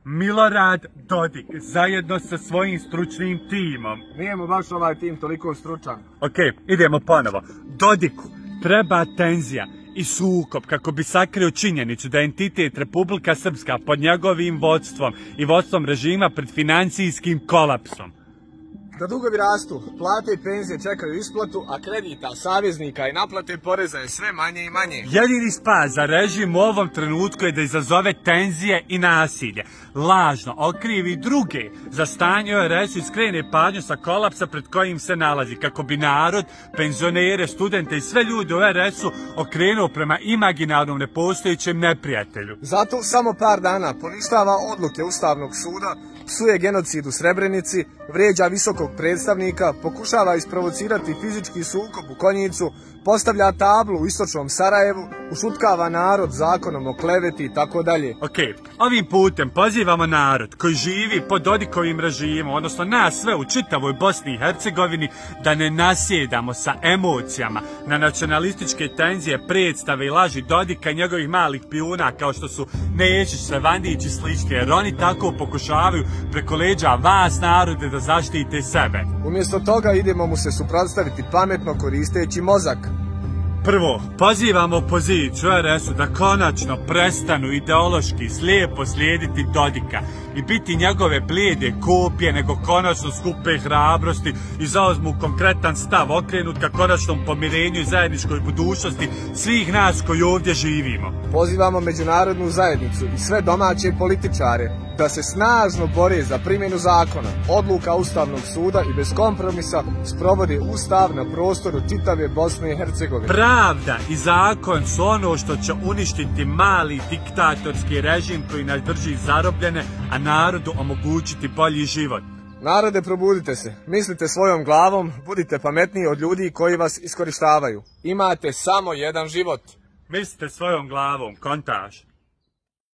Milorad Dodik, zajedno sa svojim stručnim timom. Nije mu baš ovaj tim toliko stručan. Ok, idemo ponovo. Dodiku treba tenzija i sukob kako bi sakrio činjenicu da je entitet Republika Srpska pod njegovim vodstvom i vodstvom režima pred financijskim kolapsom. Da dugovi rastu, plate i penzije čekaju isplatu, a kredita, saveznika i naplate poreza je sve manje i manje. Jedini spas za režim u ovom trenutku je da izazove tenzije i nasilje. Lažno okrivi druge za stanje u RS-u i skrene pažnju sa kolapsa pred kojim se nalazi, kako bi narod, penzionere, studente i sve ljude u RS-u okrenuo prema imaginarnom nepostojećem neprijatelju. Zato samo par dana poništava odluke Ustavnog suda, psuje genocid u Srebrenici, vrijeđa visokog predstavnika, pokušava isprovocirati fizički sukob u Konjicu, postavlja tablu u istočnom Sarajevu, ušutkava narod zakonom o kleveti i tako dalje. Ok, ovim putem pozivamo narod koji živi pod Dodikovim režimom, odnosno nas sve u čitavoj Bosni i Hercegovini, da ne nasjedamo sa emocijama na nacionalističke tenzije, predstave i laži Dodika i njegovih malih pijuna kao što su Nešić, Sevandić i slični, jer oni tako pokušavaju preko leđa vas, narode, da zaštite sebe. Umjesto toga idemo mu se suprotstaviti pametno koristeći mozak. Prvo, pozivamo opoziciju RS-u da konačno prestanu ideološki slijepo slijediti Dodika i biti njegove blijede kopije, nego konačno skupe hrabrosti i zauzmu konkretan stav okrenut ka konačnom pomirenju i zajedničkoj budućnosti svih nas koji ovdje živimo. Pozivamo međunarodnu zajednicu i sve domaće političare da se snažno bore za primjenu zakona, odluka Ustavnog suda i bez kompromisa sprovode Ustav na prostoru čitave Bosne i Hercegovine. Pravda i zakon su ono što će uništiti mali diktatorski režim koji nas drži zarobljene, a narodu omogućiti bolji život. Narode, probudite se, mislite svojom glavom, budite pametniji od ljudi koji vas iskorištavaju. Imate samo jedan život. Mislite svojom glavom, kontaž.